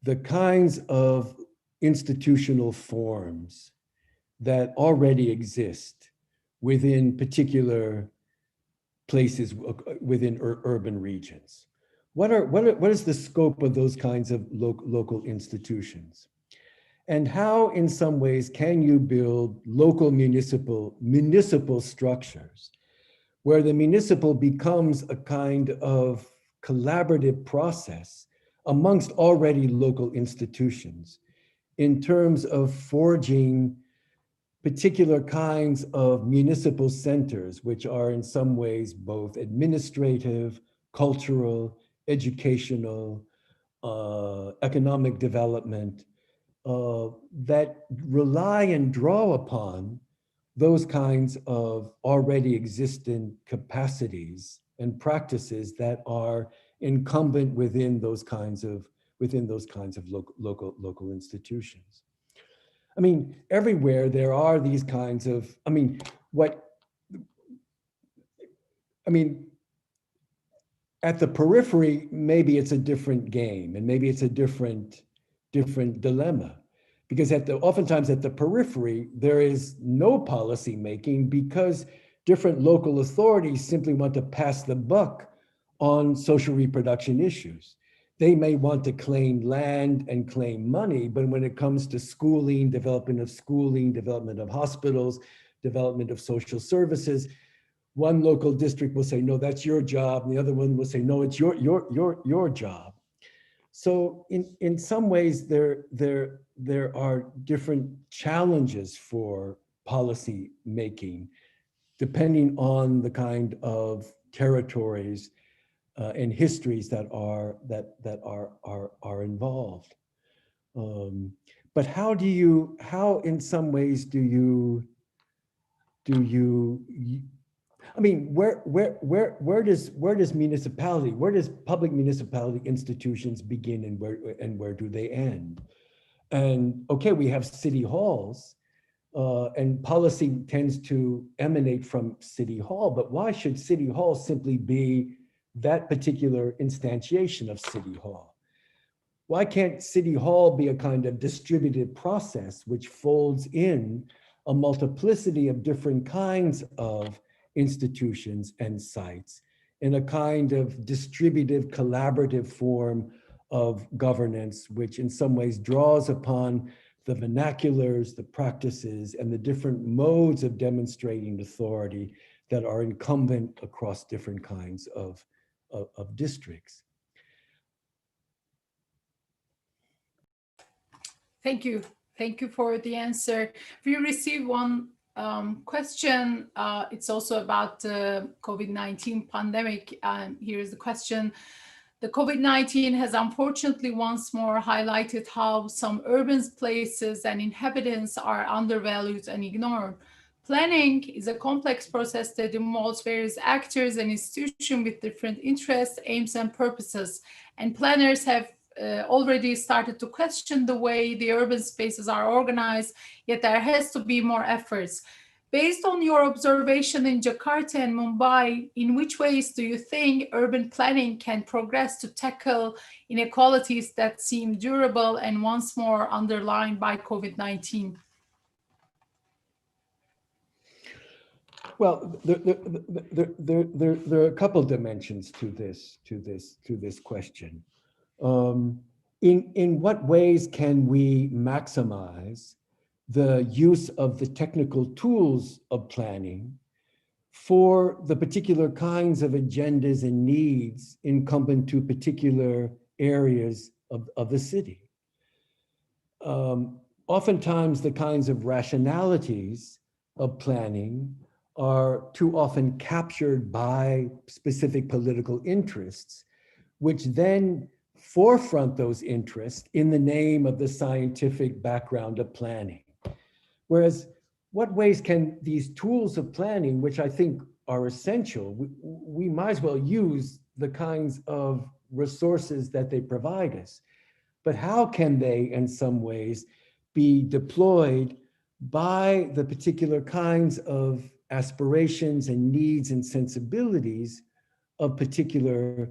the kinds of institutional forms that already exist within particular places within urban regions. What is the scope of those kinds of local institutions? And how, in some ways, can you build local municipal structures where the municipal becomes a kind of collaborative process amongst already local institutions in terms of forging particular kinds of municipal centers, which are in some ways both administrative, cultural, educational, economic development, that rely and draw upon those kinds of already existent capacities and practices that are incumbent within those kinds of local institutions. I mean, everywhere there are these kinds of, at the periphery, maybe it's a different game and maybe it's a different dilemma, because oftentimes at the periphery, there is no policy making because different local authorities simply want to pass the buck on social reproduction issues. They may want to claim land and claim money, but when it comes to schooling, development of hospitals, development of social services, one local district will say, no, that's your job. And the other one will say, no, it's your job. So in some ways, there are different challenges for policy making, depending on the kind of territories and histories that are involved. But how in some ways do you I mean, where does public municipality institutions begin and where do they end? And okay, we have city halls, and policy tends to emanate from city hall, but why should city hall simply be that particular instantiation of city hall? Why can't city hall be a kind of distributed process which folds in a multiplicity of different kinds of institutions and sites in a kind of distributive, collaborative form of governance, which in some ways draws upon the vernaculars, the practices, and the different modes of demonstrating authority that are incumbent across different kinds of districts. Thank you. Thank you for the answer. We received one question. It's also about the COVID-19 pandemic. Here is the question. The COVID-19 has unfortunately once more highlighted how some urban places and inhabitants are undervalued and ignored. Planning is a complex process that involves various actors and institutions with different interests, aims, and purposes. And planners have already started to question the way the urban spaces are organized, yet there has to be more efforts. Based on your observation in Jakarta and Mumbai, in which ways do you think urban planning can progress to tackle inequalities that seem durable and once more underlined by COVID-19? Well, there are a couple of dimensions to this question. In what ways can we maximize the use of the technical tools of planning for the particular kinds of agendas and needs incumbent to particular areas of the city? Oftentimes, the kinds of rationalities of planning are too often captured by specific political interests, which then forefront those interests in the name of the scientific background of planning. Whereas what ways can these tools of planning, which I think are essential, we might as well use the kinds of resources that they provide us, but how can they in some ways be deployed by the particular kinds of aspirations and needs and sensibilities of particular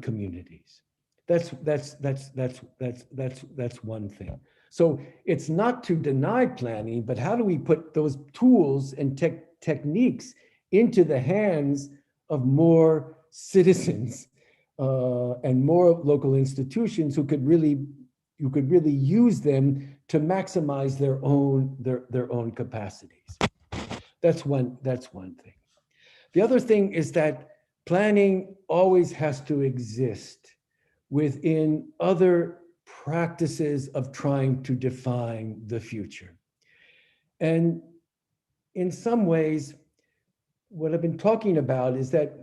communities? That's one thing. So it's not to deny planning, but how do we put those tools and techniques into the hands of more citizens and more local institutions who could really use them to maximize their own capacities? That's one thing. The other thing is that planning always has to exist within other practices of trying to define the future. And in some ways, what I've been talking about is that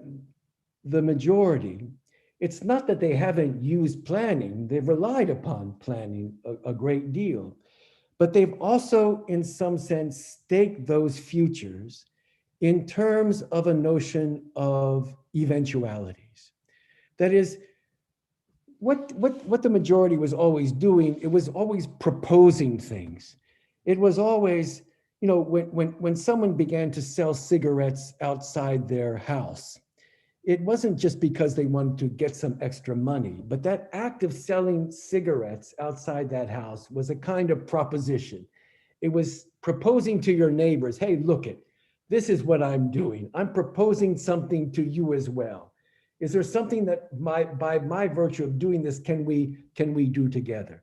the majority, it's not that they haven't used planning, they've relied upon planning a great deal, but they've also, in some sense, staked those futures in terms of a notion of eventualities. That is, what the majority was always doing, it was always proposing things. It was always, you know, when someone began to sell cigarettes outside their house, it wasn't just because they wanted to get some extra money, but that act of selling cigarettes outside that house was a kind of proposition. It was proposing to your neighbors, hey, look it, this is what I'm doing. I'm proposing something to you as well. Is there something that by my virtue of doing this, can we do together?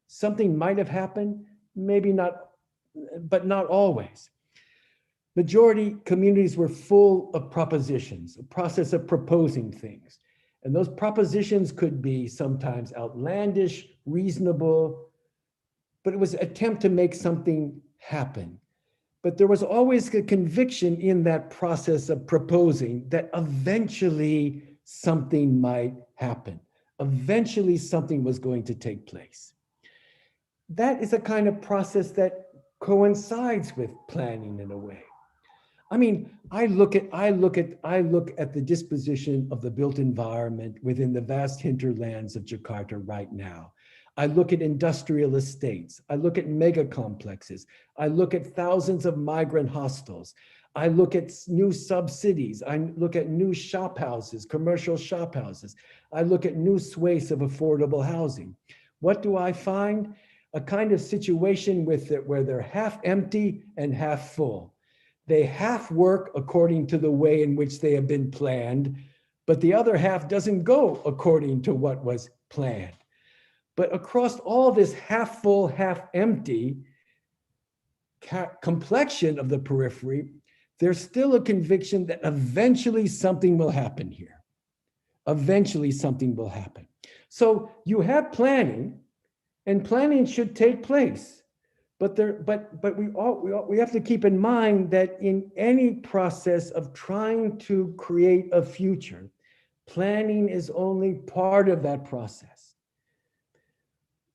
Something might have happened, maybe not, but not always. Majority communities were full of propositions, a process of proposing things. And those propositions could be sometimes outlandish, reasonable, but it was an attempt to make something happen. But there was always a conviction in that process of proposing that eventually something might happen. Eventually something was going to take place. That is a kind of process that coincides with planning in a way. I mean, I look at the disposition of the built environment within the vast hinterlands of Jakarta right now. I look at industrial estates. I look at mega complexes. I look at thousands of migrant hostels. I look at new sub-cities. I look at new shop houses, commercial shop houses. I look at new swathes of affordable housing. What do I find? A kind of situation where they're half empty and half full. They half work according to the way in which they have been planned, but the other half doesn't go according to what was planned. But across all this half full, half empty complexion of the periphery, there's still a conviction that eventually something will happen here. Eventually something will happen. So you have planning, and planning should take place. But we have to keep in mind that in any process of trying to create a future, planning is only part of that process.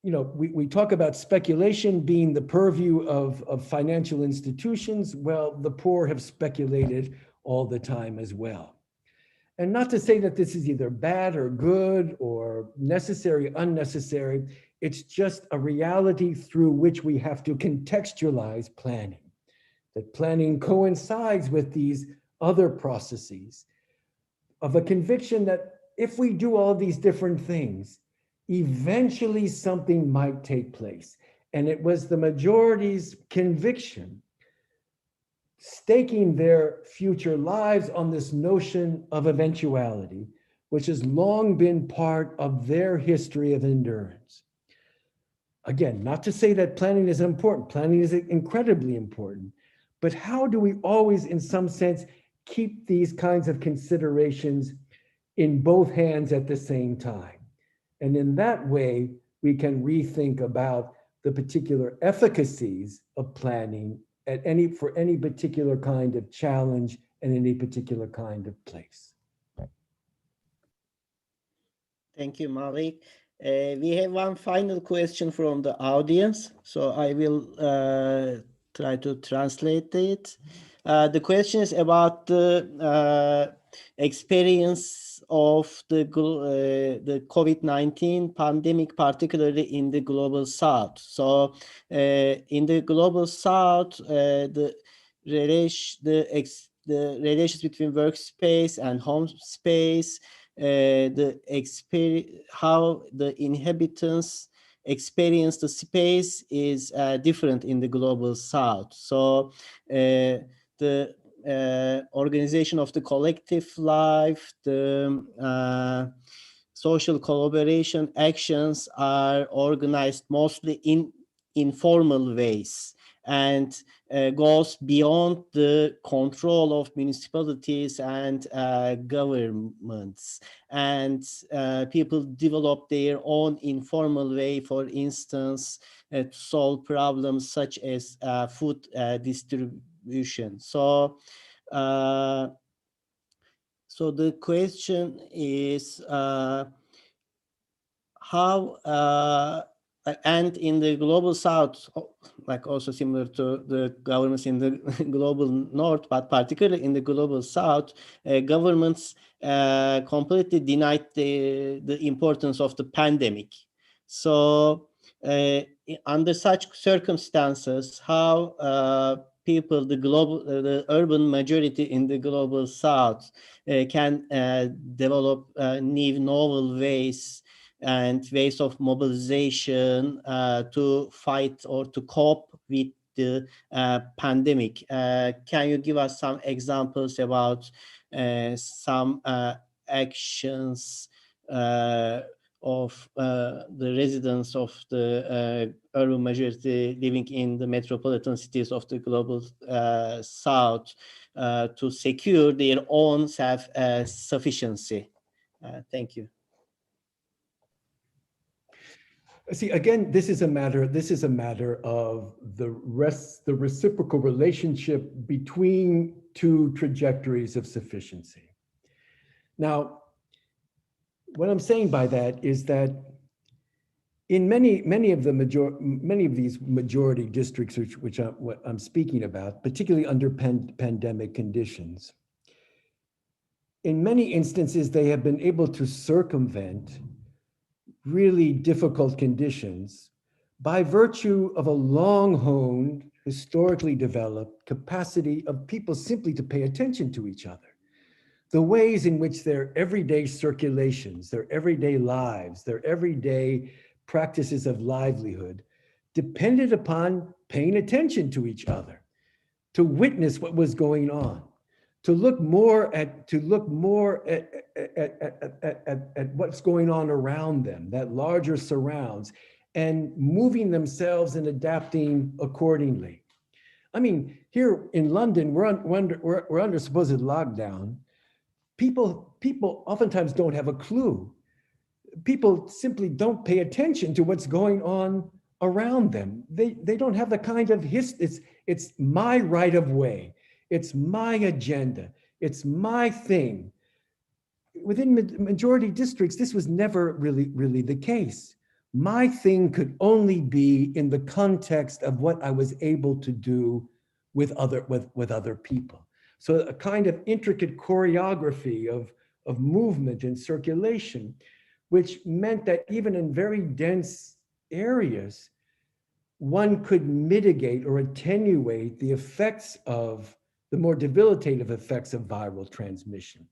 You know, we talk about speculation being the purview of financial institutions. Well, the poor have speculated all the time as well. And not to say that this is either bad or good or necessary, unnecessary. It's just a reality through which we have to contextualize planning. That planning coincides with these other processes of a conviction that if we do all these different things, eventually something might take place. And it was the majority's conviction, staking their future lives on this notion of eventuality, which has long been part of their history of endurance. Again, not to say that planning is important. Planning is incredibly important. But how do we always, in some sense, keep these kinds of considerations in both hands at the same time? And in that way, we can rethink about the particular efficacies of planning for any particular kind of challenge and any particular kind of place. Thank you, Malik. We have one final question from the audience. So I will try to translate it. The question is about the experience of the COVID-19 pandemic, particularly in the global south. So in the global south, the relations between workspace and home space, how the inhabitants experience the space is different in the global south. So the organization of the collective life, the social collaboration actions are organized mostly in informal ways and goes beyond the control of municipalities and governments. And people develop their own informal way, for instance, to solve problems such as food distribution. So, so the question is how, and in the global south, like also similar to the governments in the global north, but particularly in the global south, governments completely denied the importance of the pandemic. So under such circumstances, how people, the urban majority in the global south can develop new novel ways and ways of mobilization to fight or to cope with the pandemic. Can you give us some examples about some actions of the residents of the urban majority living in the metropolitan cities of the global south to secure their own self-sufficiency? Thank you. See, again, this is a matter of the reciprocal relationship between two trajectories of sufficiency. Now, what I'm saying by that is that in many of these majority districts, which what I'm speaking about, particularly under pandemic conditions, in many instances they have been able to circumvent really difficult conditions by virtue of a long-honed, historically developed capacity of people simply to pay attention to each other. The ways in which their everyday circulations, their everyday lives, their everyday practices of livelihood depended upon paying attention to each other, to witness what was going on, to look more at what's going on around them, that larger surrounds, and moving themselves and adapting accordingly. I mean, here in London, we're under supposed lockdown. People oftentimes don't have a clue. People simply don't pay attention to what's going on around them. They don't have the kind of it's my right of way. It's my agenda. It's my thing. Within majority districts, this was never really the case. My thing could only be in the context of what I was able to do with other people. So a kind of intricate choreography of movement and circulation, which meant that even in very dense areas, one could mitigate or attenuate the effects of the more debilitative effects of viral transmission.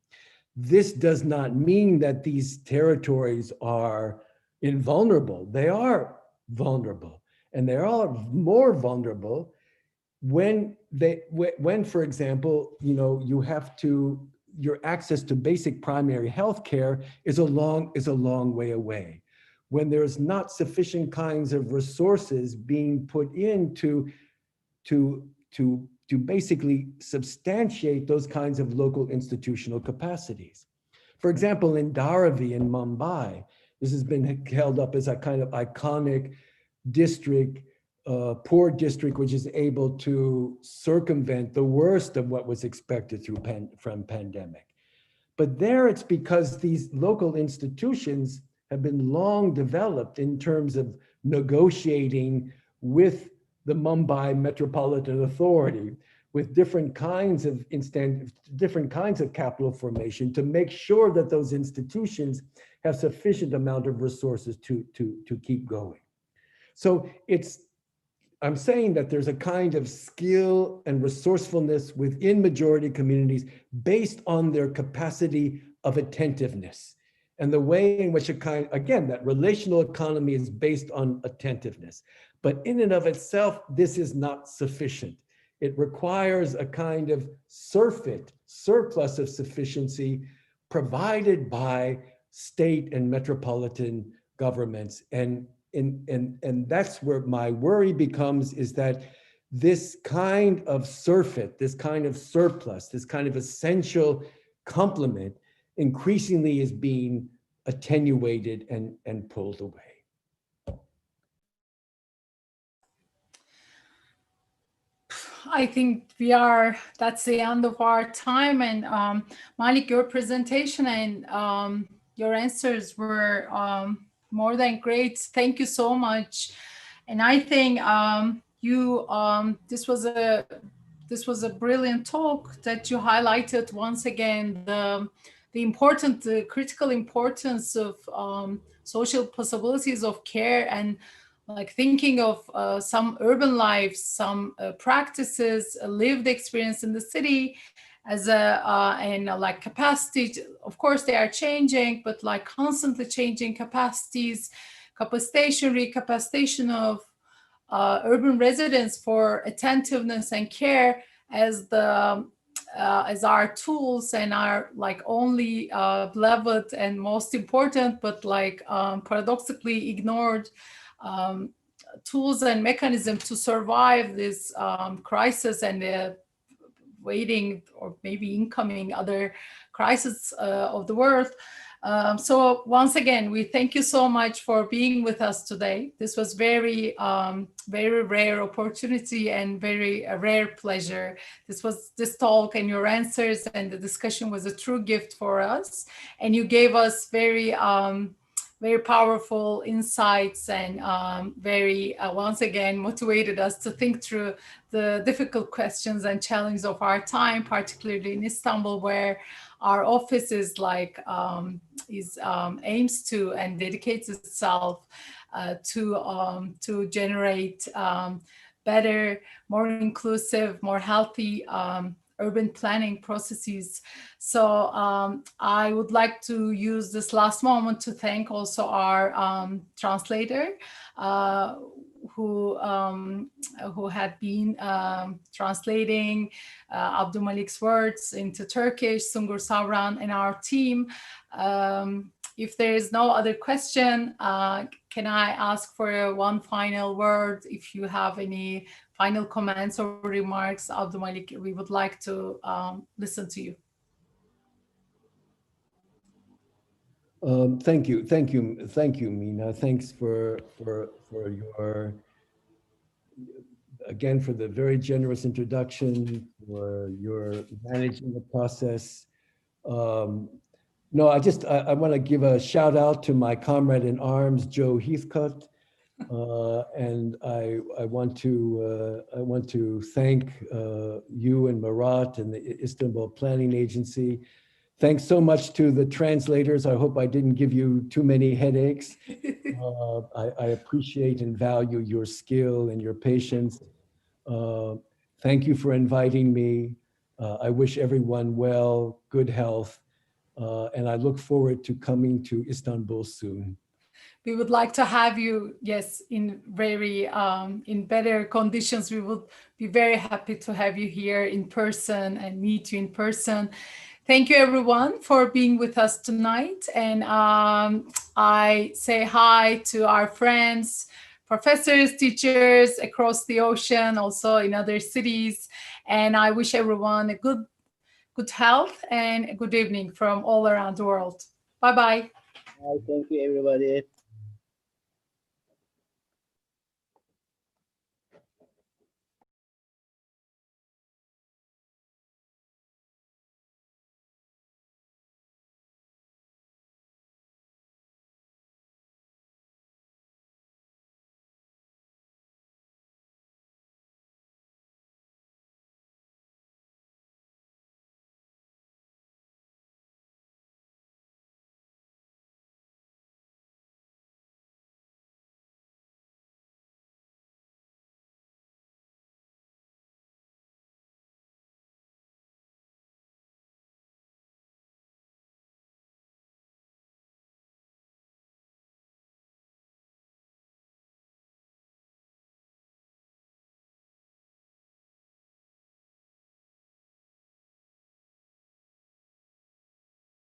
This does not mean that these territories are invulnerable. They are vulnerable, and they are more vulnerable when, for example, your access to basic primary health care is a long way away. When there's not sufficient kinds of resources being put in to basically substantiate those kinds of local institutional capacities. For example, in Dharavi in Mumbai, this has been held up as a kind of iconic district, poor district, which is able to circumvent the worst of what was expected from pandemic. But there it's because these local institutions have been long developed in terms of negotiating with the Mumbai Metropolitan Authority with different kinds of capital formation to make sure that those institutions have sufficient amount of resources to keep going. So I'm saying that there's a kind of skill and resourcefulness within majority communities based on their capacity of attentiveness and the way in which again, that relational economy is based on attentiveness. But in and of itself, this is not sufficient. It requires a kind of surplus of sufficiency provided by state and metropolitan governments. And that's where my worry becomes, is that this kind of surfeit, this kind of surplus, this kind of essential complement increasingly is being attenuated and pulled away. I think that's the end of our time. And Malik, your presentation and your answers were more than great. Thank you so much. And I think this was a brilliant talk that you highlighted once again the critical importance of social possibilities of care, and like thinking of some urban lives, some practices, a lived experience in the city as like capacity. Of course, they are changing, but like constantly changing capacities, recapacitation of urban residents for attentiveness and care as our tools and our like only beloved and most important, but like paradoxically ignored tools and mechanisms to survive this crisis and the waiting or maybe incoming other crises of the world. So once again, we thank you so much for being with us today. This was very rare opportunity and very rare pleasure. This talk and your answers and the discussion was a true gift for us. And you gave us very powerful insights and once again, motivated us to think through the difficult questions and challenges of our time, particularly in Istanbul, where our office is aims to and dedicates itself to generate better, more inclusive, more healthy urban planning processes. So I would like to use this last moment to thank also our translator who had been translating AbdouMaliq's words into Turkish, Sungur Savran, and our team. If there is no other question, can I ask for one final word? If you have any final comments or remarks, AbdouMaliq, we would like to listen to you. Thank you, Mina. Thanks for your, again, for the very generous introduction, for your managing the process. No, I want to give a shout out to my comrade in arms, Joe Heathcote, and I want to thank you and Murat and the Istanbul Planning Agency. Thanks so much to the translators. I hope I didn't give you too many headaches. I appreciate and value your skill and your patience. Thank you for inviting me. I wish everyone well, good health, and I look forward to coming to Istanbul soon. We would like to have you, yes, in better conditions. We would be very happy to have you here in person and meet you in person. Thank you, everyone, for being with us tonight. And I say hi to our friends, professors, teachers across the ocean, also in other cities. And I wish everyone a good health and a good evening from all around the world. Bye-bye. Thank you, everybody.